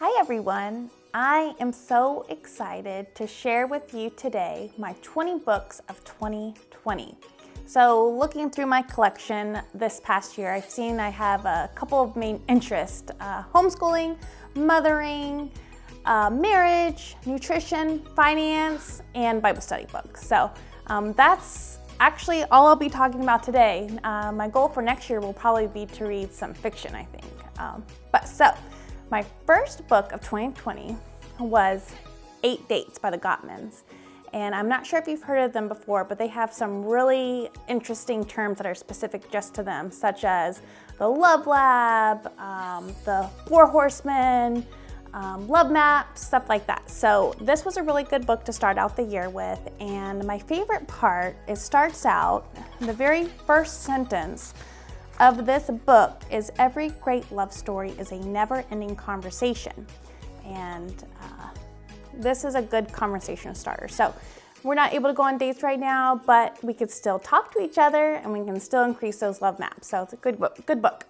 Hi everyone, I am so excited to share with you today my 20 books of 2020. So looking through my collection this past year, I've seen I have a couple of main interests, homeschooling, mothering, marriage, nutrition, finance, and Bible study books. So that's actually all I'll be talking about today. My goal for next year will probably be to read some fiction, I think. My first book of 2020 was 8 Dates by the Gottmans. And I'm not sure if you've heard of them before, but they have some really interesting terms that are specific just to them, such as the Love Lab, the Four Horsemen, love maps, stuff like that. So this was a really good book to start out the year with. And my favorite part, it starts out, the very first sentence of this book is every great love story is a never-ending conversation. And this is a good conversation starter. So we're not able to go on dates right now, but we could still talk to each other and we can still increase those love maps. So it's a good book.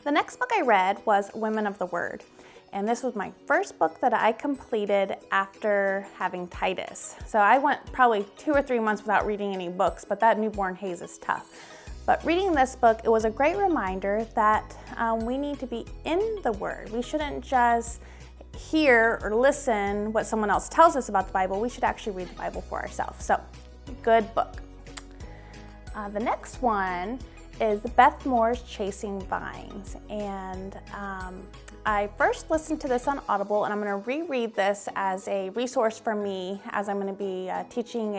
The next book I read was Women of the Word. And this was my first book that I completed after having Titus. So I went probably 2 or 3 months without reading any books, but that newborn haze is tough. But reading this book, it was a great reminder that we need to be in the Word. We shouldn't just hear or listen what someone else tells us about the Bible. We should actually read the Bible for ourselves. So, good book. The next one is Beth Moore's Chasing Vines. And I first listened to this on Audible, and I'm going to reread this as a resource for me as I'm going to be teaching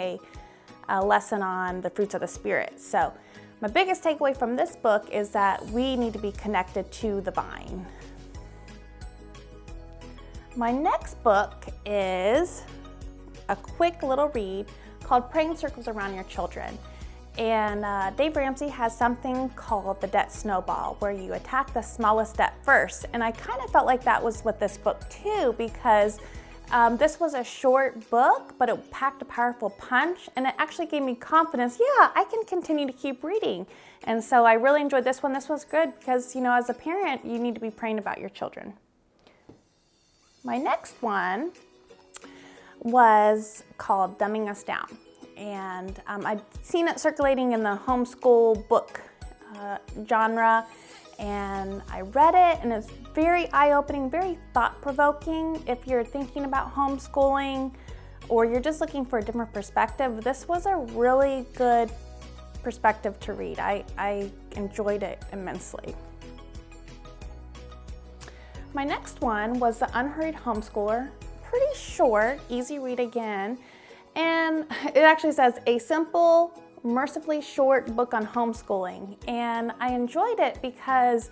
a lesson on the fruits of the Spirit. So, my biggest takeaway from this book is that we need to be connected to the vine. My next book is a quick little read called Praying Circles Around Your Children. And Dave Ramsey has something called the debt snowball, where you attack the smallest debt first. And I kind of felt like that was with this book too, because this was a short book, but it packed a powerful punch, and it actually gave me confidence. Yeah, I can continue to keep reading. And so I really enjoyed this one. This was good because, as a parent, you need to be praying about your children. My next one was called Dumbing Us Down. And I'd seen it circulating in the homeschool book genre. And I read it, and it's very eye-opening, very thought-provoking. If you're thinking about homeschooling or you're just looking for a different perspective, this was a really good perspective to read. I enjoyed it immensely. My next one was The Unhurried Homeschooler. Pretty short, easy read again. And it actually says, a simple, mercifully short book on homeschooling. And I enjoyed it because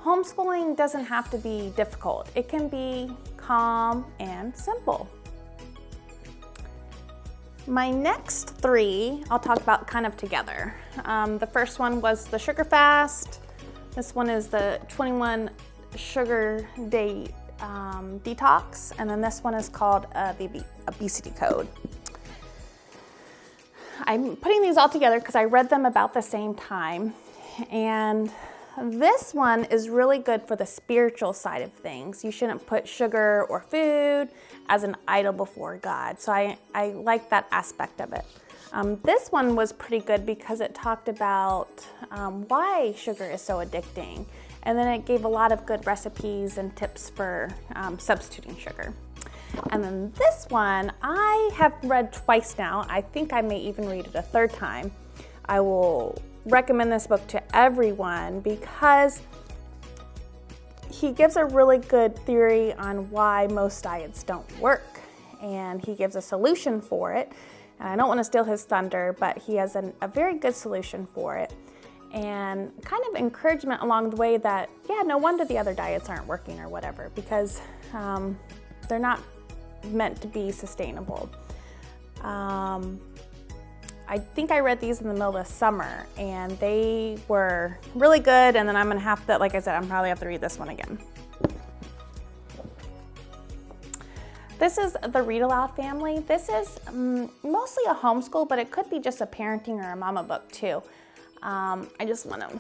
homeschooling doesn't have to be difficult. It can be calm and simple. My next 3, I'll talk about kind of together. The first one was the Sugar Fast. This one is the 21 Sugar Day Detox. And then this one is called the Obesity Code. I'm putting these all together because I read them about the same time. And this one is really good for the spiritual side of things. You shouldn't put sugar or food as an idol before God. So I like that aspect of it. This one was pretty good because it talked about why sugar is so addicting. And then it gave a lot of good recipes and tips for substituting sugar. And then this one, I have read twice now. I think I may even read it a third time. I will recommend this book to everyone because he gives a really good theory on why most diets don't work. And he gives a solution for it. And I don't want to steal his thunder, but he has a very good solution for it. And kind of encouragement along the way that, yeah, no wonder the other diets aren't working or whatever, because they're not meant to be sustainable. I think I read these in the middle of the summer, and they were really good, and then I'm gonna have to, like I said, I'm probably have to read this one again. This is the Read Aloud Family. This is mostly a homeschool, but it could be just a parenting or a mama book too. I just want to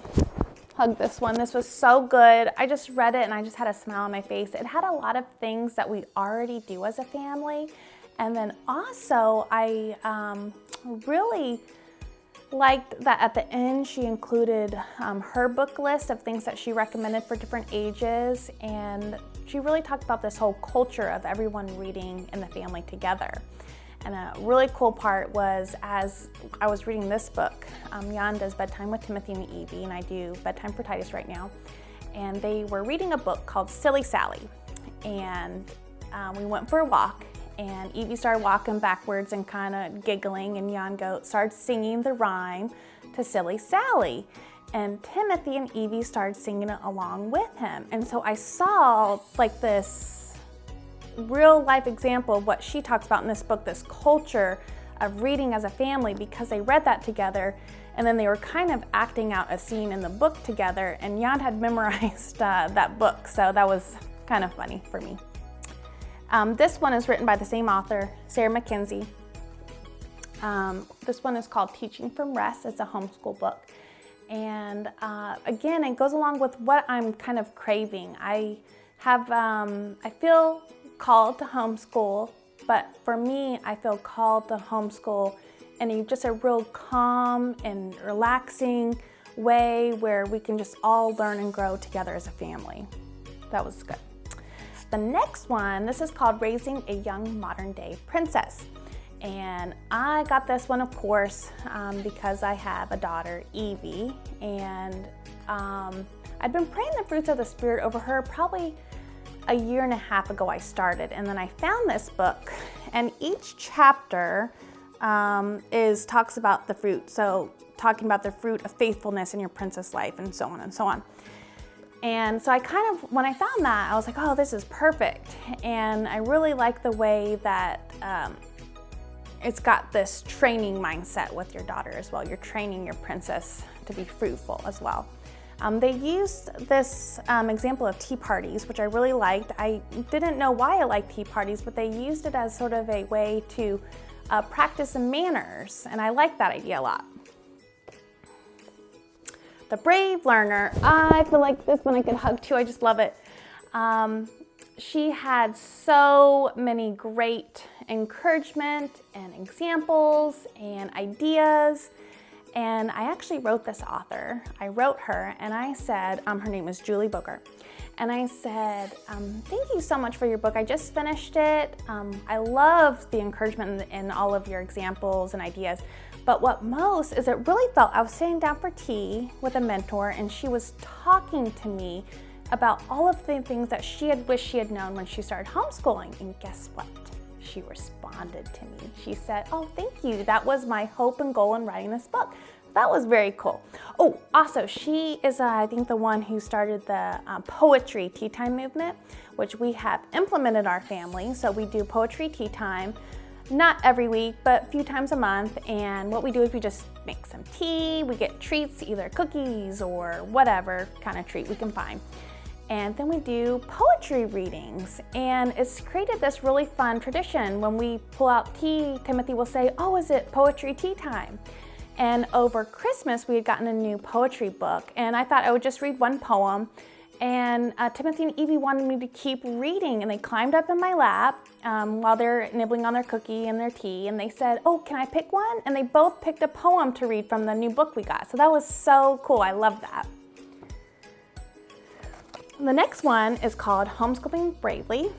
hug this one. This was so good. I just read it and I just had a smile on my face. It had a lot of things that we already do as a family. And then also I really liked that at the end she included her book list of things that she recommended for different ages, and she really talked about this whole culture of everyone reading in the family together. And a really cool part was, as I was reading this book, Jan does Bedtime with Timothy and Evie, and I do Bedtime for Titus right now, and they were reading a book called Silly Sally, and we went for a walk, and Evie started walking backwards and kind of giggling, and Jan started singing the rhyme to Silly Sally. And Timothy and Evie started singing it along with him. And so I saw like this real life example of what she talks about in this book, this culture of reading as a family, because they read that together and then they were kind of acting out a scene in the book together, and Jan had memorized that book. So that was kind of funny for me. This one is written by the same author, Sarah Mackenzie. This one is called Teaching from Rest. It's a homeschool book. And again, it goes along with what I'm kind of craving. I feel called to homeschool, but for me, I feel called to homeschool in just a real calm and relaxing way where we can just all learn and grow together as a family. That was good. The next one, this is called Raising a Young Modern Day Princess. And I got this one, of course, because I have a daughter, Evie, and I'd been praying the fruits of the Spirit over her probably a year and a half ago I started. And then I found this book, and each chapter talks about the fruit. So talking about the fruit of faithfulness in your princess life, and so on and so on. And so when I found that, I was like, oh, this is perfect. And I really like the way that it's got this training mindset with your daughter as well. You're training your princess to be fruitful as well. They used this example of tea parties, which I really liked. I didn't know why I liked tea parties, but they used it as sort of a way to practice some manners. And I like that idea a lot. The Brave Learner, I feel like this one I could hug too. I just love it. She had so many great encouragement and examples and ideas. And I actually wrote this author. I wrote her and I said, her name is Julie Booker. And I said, thank you so much for your book. I just finished it. I love the encouragement in all of your examples and ideas. But what most is it really felt, I was sitting down for tea with a mentor and she was talking to me about all of the things that she had wished she had known when she started homeschooling. And guess what? She responded to me. She said, oh, thank you. That was my hope and goal in writing this book. That was very cool. Oh, also, she is, I think, the one who started the poetry tea time movement, which we have implemented our family. So we do poetry tea time, not every week, but a few times a month. And what we do is we just make some tea. We get treats, either cookies or whatever kind of treat we can find. And then we do poetry readings. And it's created this really fun tradition. When we pull out tea, Timothy will say, oh, is it poetry tea time? And over Christmas, we had gotten a new poetry book. And I thought I would just read one poem. And Timothy and Evie wanted me to keep reading. And they climbed up in my lap while they're nibbling on their cookie and their tea. And they said, oh, can I pick one? And they both picked a poem to read from the new book we got. So that was so cool. I love that. The next one is called Homeschooling Bravely.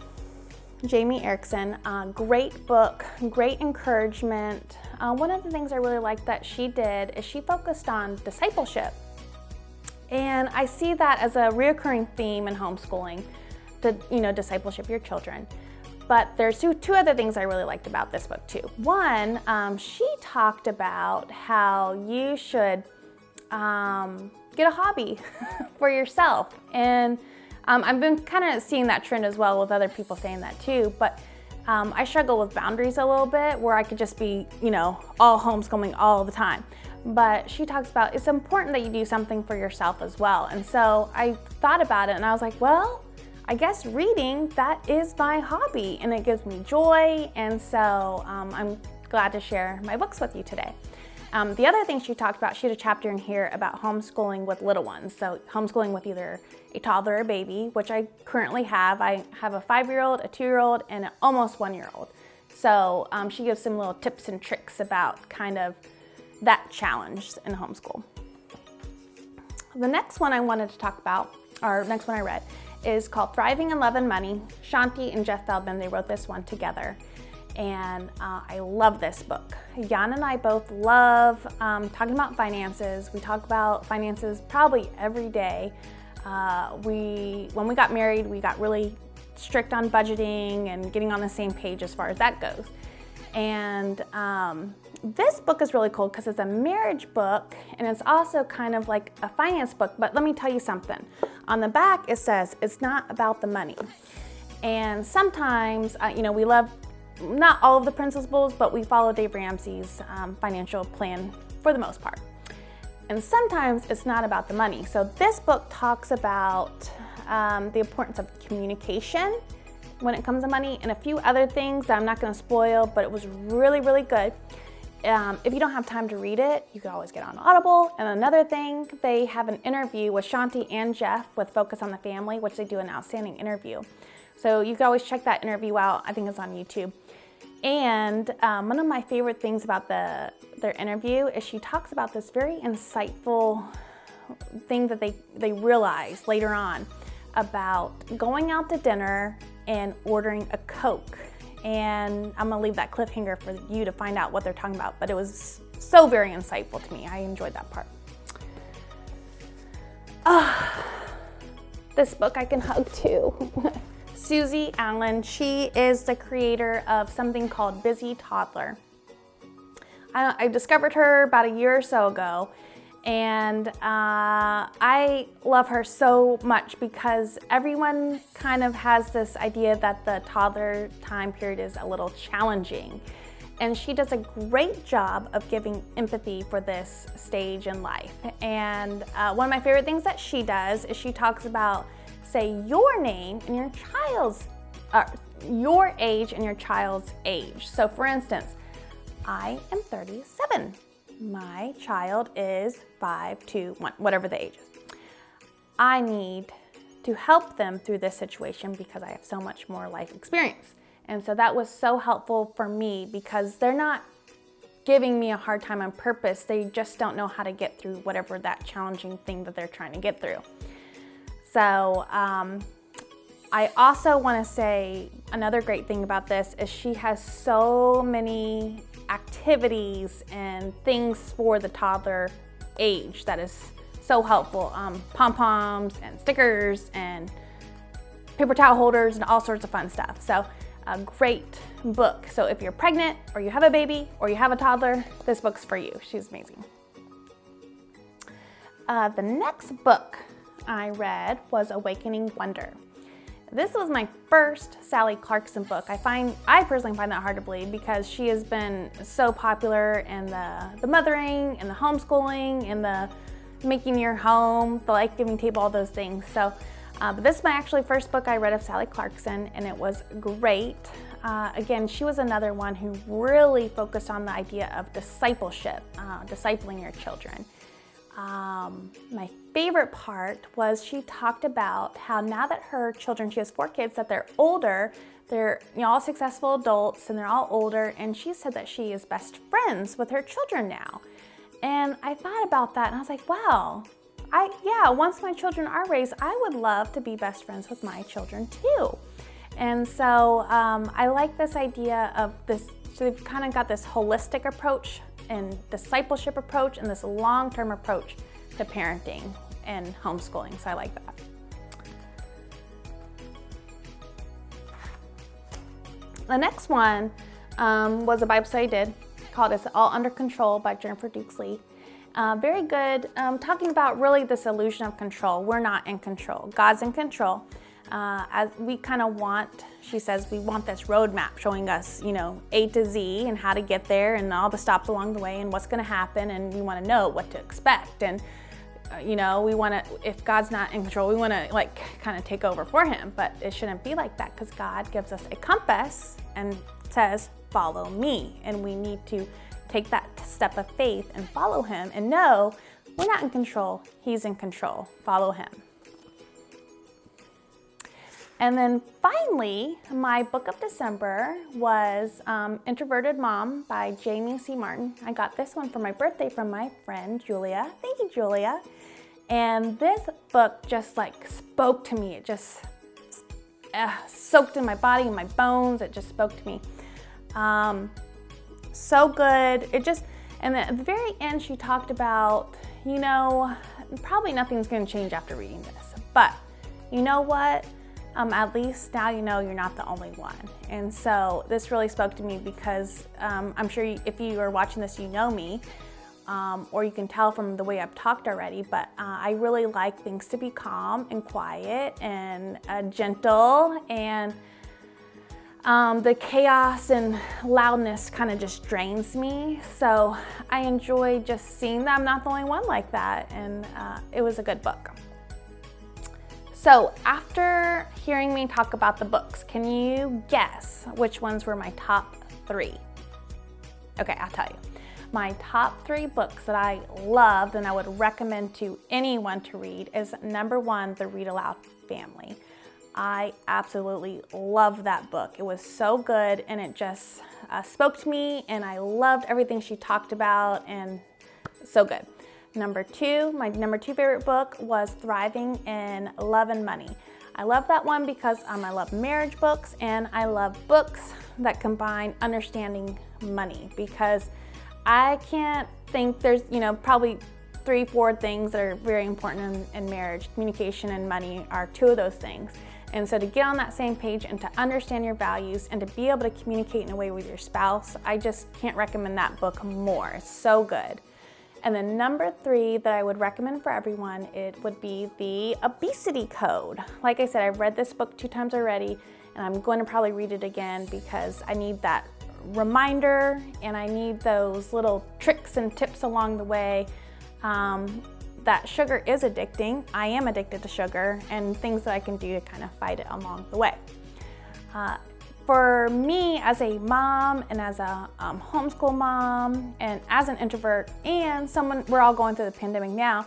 Jamie Erickson, great book, great encouragement. One of the things I really liked that she did is she focused on discipleship. And I see that as a reoccurring theme in homeschooling, to discipleship your children. But there's two other things I really liked about this book too. One, she talked about how you should get a hobby for yourself. And I've been kind of seeing that trend as well with other people saying that too. But I struggle with boundaries a little bit where I could just be, all homeschooling all the time. But she talks about it's important that you do something for yourself as well. And so I thought about it and I was like, well, I guess reading, that is my hobby and it gives me joy. And so I'm glad to share my books with you today. The other thing she talked about, she had a chapter in here about homeschooling with little ones. So homeschooling with either a toddler or a baby, which I currently have. I have a 5-year-old, a 2-year-old, and an almost 1-year-old. So she gives some little tips and tricks about kind of that challenge in homeschool. The next one I wanted to talk about, or next one I read, is called Thriving in Love and Money. Shanti and Jeff Feldman, they wrote this one together. And I love this book. Jan and I both love talking about finances. We talk about finances probably every day. When we got married, we got really strict on budgeting and getting on the same page as far as that goes. And this book is really cool because it's a marriage book and it's also kind of like a finance book. But let me tell you something. On the back, it says it's not about the money. And sometimes, we love not all of the principles, but we follow Dave Ramsey's financial plan for the most part. And sometimes it's not about the money. So this book talks about the importance of communication when it comes to money and a few other things that I'm not going to spoil, but it was really, really good. If you don't have time to read it, you can always get on Audible. And another thing, they have an interview with Shanti and Jeff with Focus on the Family, which they do an outstanding interview. So you can always check that interview out. I think it's on YouTube. And one of my favorite things about their interview is she talks about this very insightful thing that they realize later on about going out to dinner and ordering a Coke. And I'm gonna leave that cliffhanger for you to find out what they're talking about, but it was so very insightful to me. I enjoyed that part. This book I can hug too. Susie Allen, she is the creator of something called Busy Toddler. I discovered her about a year or so ago, and I love her so much because everyone kind of has this idea that the toddler time period is a little challenging. And she does a great job of giving empathy for this stage in life. And one of my favorite things that she does is she talks about, say your name and your child's, your age and your child's age. So for instance, I am 37. My child is 5, 2, 1, whatever the age is. I need to help them through this situation because I have so much more life experience. And so that was so helpful for me because they're not giving me a hard time on purpose. They just don't know how to get through whatever that challenging thing that they're trying to get through. So I also want to say another great thing about this is she has so many activities and things for the toddler age that is so helpful. Pom-poms and stickers and paper towel holders and all sorts of fun stuff. So a great book. So if you're pregnant or you have a baby or you have a toddler, this book's for you. She's amazing. The next book I read was Awakening Wonder. This was my first Sally Clarkson book. I personally find that hard to believe because she has been so popular in the mothering and the homeschooling and the making your home, the life-giving table, all those things. So, but this is my actually first book I read of Sally Clarkson, and it was great. Again, she was another one who really focused on the idea of discipleship, discipling your children. My favorite part was she talked about how now that her children, she has 4 kids, that they're older, they're all successful adults and they're all older, and she said that she is best friends with her children now. And I thought about that and I was like, wow, once my children are raised, I would love to be best friends with my children too. And so I like this idea of this, so they've kind of got this holistic approach and discipleship approach and this long-term approach to parenting and homeschooling. So I like that. The next one was a Bible study I did called It's All Under Control by Jennifer Dukesley. Very good, talking about really this illusion of control. We're not in control. God's in control. As we kind of want, she says, we want this roadmap showing us, A to Z and how to get there and all the stops along the way and what's going to happen, and we want to know what to expect. And we want to, if God's not in control, we want to kind of take over for him, but it shouldn't be like that because God gives us a compass and says, follow me. And we need to take that step of faith and follow him and know we're not in control, he's in control. Follow him. And then finally, my book of December was Introverted Mom by Jamie C. Martin. I got this one for my birthday from my friend Julia. Thank you, Julia. And this book just like spoke to me. It just soaked in my body and my bones. It just spoke to me. So good. And then at the very end, she talked about, probably nothing's going to change after reading this. But you know what? At least now you know you're not the only one. And so this really spoke to me because I'm sure if you are watching this, you know me, or you can tell from the way I've talked already, but I really like things to be calm and quiet and gentle, and the chaos and loudness kind of just drains me. So I enjoy just seeing that I'm not the only one like that, and it was a good book. So after hearing me talk about the books, can you guess which ones were my top 3? Okay, I'll tell you. My top 3 books that I loved and I would recommend to anyone to read is number 1, The Read Aloud Family. I absolutely loved that book. It was so good, and it just spoke to me, and I loved everything she talked about, and so good. Number 2, my number 2 favorite book was Thriving in Love and Money. I love that one because I love marriage books, and I love books that combine understanding money, because I can't think there's, probably 3-4 things that are very important in marriage. Communication and money are 2 of those things. And so to get on that same page and to understand your values and to be able to communicate in a way with your spouse, I just can't recommend that book more. It's so good. And then number 3 that I would recommend for everyone, it would be The Obesity Code. Like I said, I've read this book 2 times already, and I'm going to probably read it again because I need that reminder, and I need those little tricks and tips along the way. That sugar is addicting. I am addicted to sugar, and things that I can do to kind of fight it along the way. For me as a mom and as a homeschool mom and as an introvert and someone, we're all going through the pandemic now,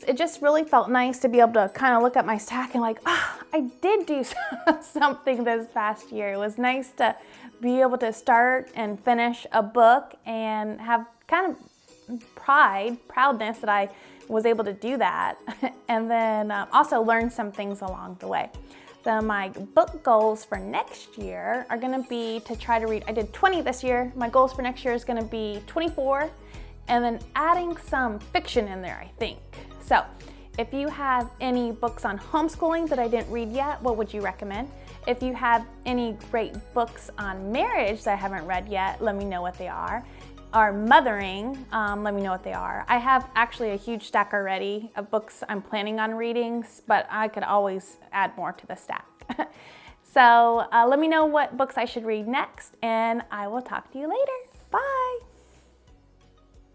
it just really felt nice to be able to kind of look at my stack and I did do something this past year. It was nice to be able to start and finish a book and have kind of proudness that I was able to do that, and then also learn some things along the way. So my book goals for next year are going to be to try to read, I did 20 this year. My goals for next year is going to be 24, and then adding some fiction in there, I think. So if you have any books on homeschooling that I didn't read yet, what would you recommend? If you have any great books on marriage that I haven't read yet, let me know what they are. Or mothering, let me know what they are. I have actually a huge stack already of books I'm planning on reading, but I could always add more to the stack. So let me know what books I should read next, and I will talk to you later. Bye.